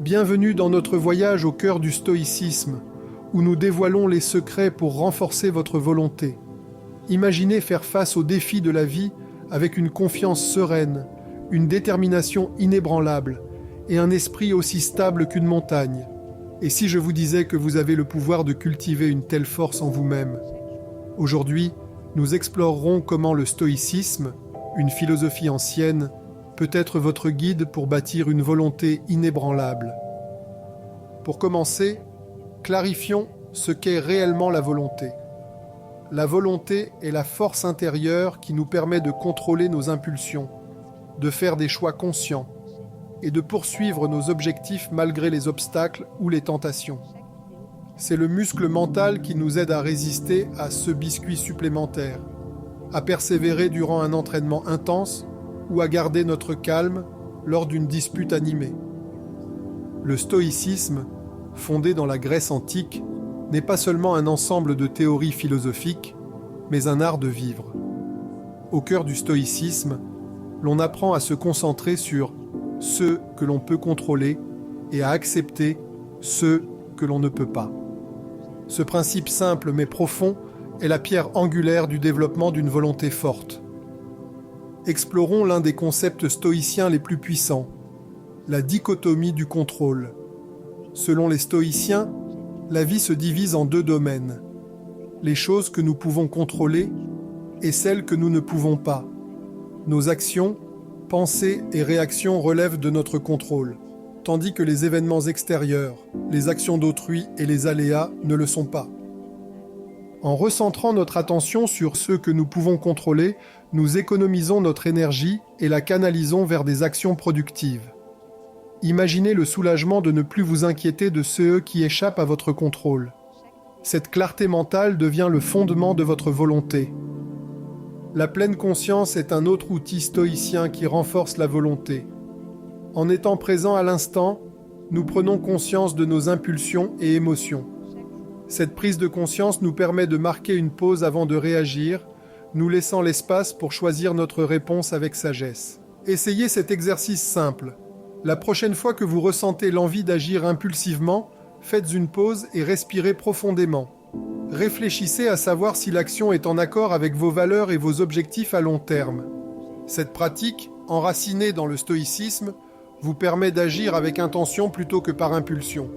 Bienvenue dans notre voyage au cœur du stoïcisme, où nous dévoilons les secrets pour renforcer votre volonté. Imaginez faire face aux défis de la vie avec une confiance sereine, une détermination inébranlable et un esprit aussi stable qu'une montagne. Et si je vous disais que vous avez le pouvoir de cultiver une telle force en vous-même? Aujourd'hui, nous explorerons comment le stoïcisme, une philosophie ancienne, peut être votre guide pour bâtir une volonté inébranlable. Pour commencer, clarifions ce qu'est réellement la volonté. La volonté est la force intérieure qui nous permet de contrôler nos impulsions, de faire des choix conscients et de poursuivre nos objectifs malgré les obstacles ou les tentations. C'est le muscle mental qui nous aide à résister à ce biscuit supplémentaire, à persévérer durant un entraînement intense ou à garder notre calme lors d'une dispute animée. Le stoïcisme, fondé dans la Grèce antique, n'est pas seulement un ensemble de théories philosophiques, mais un art de vivre. Au cœur du stoïcisme, l'on apprend à se concentrer sur ce que l'on peut contrôler et à accepter ce que l'on ne peut pas. Ce principe simple mais profond est la pierre angulaire du développement d'une volonté forte. Explorons l'un des concepts stoïciens les plus puissants, la dichotomie du contrôle. Selon les stoïciens, la vie se divise en deux domaines, les choses que nous pouvons contrôler et celles que nous ne pouvons pas. Nos actions, pensées et réactions relèvent de notre contrôle, tandis que les événements extérieurs, les actions d'autrui et les aléas ne le sont pas. En recentrant notre attention sur ce que nous pouvons contrôler, nous économisons notre énergie et la canalisons vers des actions productives. Imaginez le soulagement de ne plus vous inquiéter de ceux qui échappent à votre contrôle. Cette clarté mentale devient le fondement de votre volonté. La pleine conscience est un autre outil stoïcien qui renforce la volonté. En étant présent à l'instant, nous prenons conscience de nos impulsions et émotions. Cette prise de conscience nous permet de marquer une pause avant de réagir, nous laissant l'espace pour choisir notre réponse avec sagesse. Essayez cet exercice simple. La prochaine fois que vous ressentez l'envie d'agir impulsivement, faites une pause et respirez profondément. Réfléchissez à savoir si l'action est en accord avec vos valeurs et vos objectifs à long terme. Cette pratique, enracinée dans le stoïcisme, vous permet d'agir avec intention plutôt que par impulsion.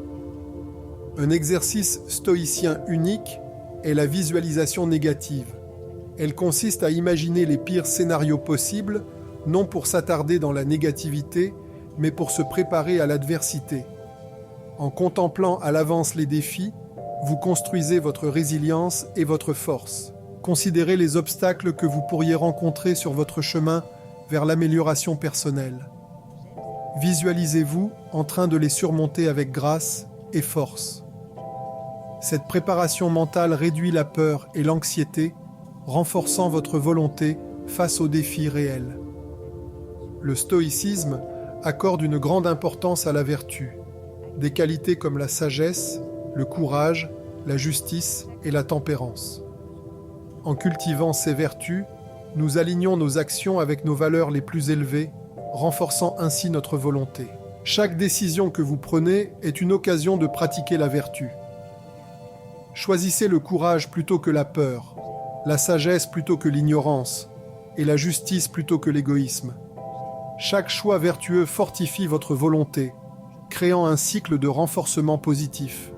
Un exercice stoïcien unique est la visualisation négative. Elle consiste à imaginer les pires scénarios possibles, non pour s'attarder dans la négativité, mais pour se préparer à l'adversité. En contemplant à l'avance les défis, vous construisez votre résilience et votre force. Considérez les obstacles que vous pourriez rencontrer sur votre chemin vers l'amélioration personnelle. Visualisez-vous en train de les surmonter avec grâce et force. Cette préparation mentale réduit la peur et l'anxiété, renforçant votre volonté face aux défis réels. Le stoïcisme accorde une grande importance à la vertu, des qualités comme la sagesse, le courage, la justice et la tempérance. En cultivant ces vertus, nous alignons nos actions avec nos valeurs les plus élevées, renforçant ainsi notre volonté. Chaque décision que vous prenez est une occasion de pratiquer la vertu. Choisissez le courage plutôt que la peur, la sagesse plutôt que l'ignorance, et la justice plutôt que l'égoïsme. Chaque choix vertueux fortifie votre volonté, créant un cycle de renforcement positif.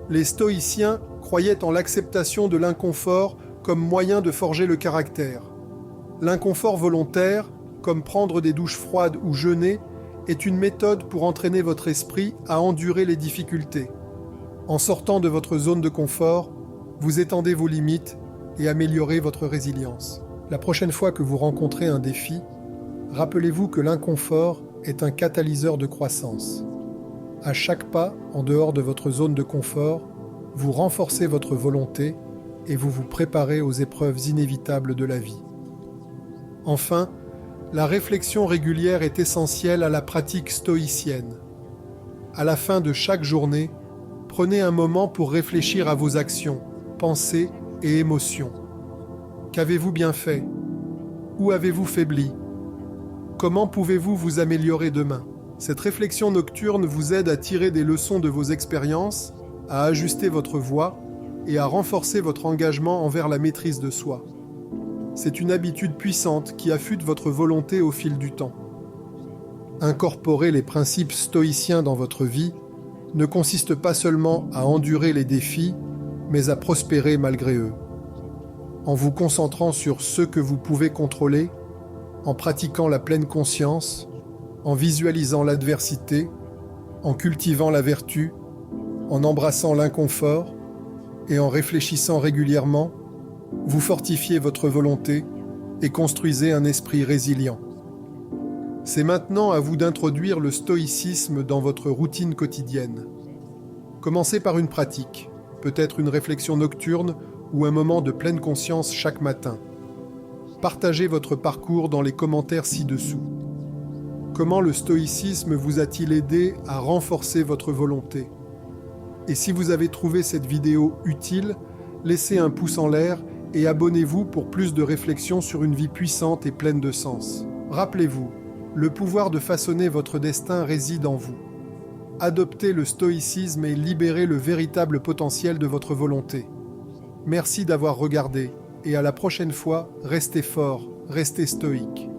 Les stoïciens croyaient en l'acceptation de l'inconfort comme moyen de forger le caractère. L'inconfort volontaire, comme prendre des douches froides ou jeûner, est une méthode pour entraîner votre esprit à endurer les difficultés. En sortant de votre zone de confort, vous étendez vos limites et améliorez votre résilience. La prochaine fois que vous rencontrez un défi, rappelez-vous que l'inconfort est un catalyseur de croissance. À chaque pas en dehors de votre zone de confort, vous renforcez votre volonté et vous vous préparez aux épreuves inévitables de la vie. Enfin, la réflexion régulière est essentielle à la pratique stoïcienne. À la fin de chaque journée, prenez un moment pour réfléchir à vos actions, pensées et émotions. Qu'avez-vous bien fait? Où avez-vous faibli? Comment pouvez-vous vous améliorer demain? Cette réflexion nocturne vous aide à tirer des leçons de vos expériences, à ajuster votre voie et à renforcer votre engagement envers la maîtrise de soi. C'est une habitude puissante qui affûte votre volonté au fil du temps. Incorporer les principes stoïciens dans votre vie ne consiste pas seulement à endurer les défis, mais à prospérer malgré eux. En vous concentrant sur ce que vous pouvez contrôler, en pratiquant la pleine conscience, en visualisant l'adversité, en cultivant la vertu, en embrassant l'inconfort et en réfléchissant régulièrement, vous fortifiez votre volonté et construisez un esprit résilient. C'est maintenant à vous d'introduire le stoïcisme dans votre routine quotidienne. Commencez par une pratique, peut-être une réflexion nocturne ou un moment de pleine conscience chaque matin. Partagez votre parcours dans les commentaires ci-dessous. Comment le stoïcisme vous a-t-il aidé à renforcer votre volonté? Et si vous avez trouvé cette vidéo utile, laissez un pouce en l'air et abonnez-vous pour plus de réflexions sur une vie puissante et pleine de sens. Rappelez-vous, le pouvoir de façonner votre destin réside en vous. Adoptez le stoïcisme et libérez le véritable potentiel de votre volonté. Merci d'avoir regardé et à la prochaine fois, restez fort, restez stoïque.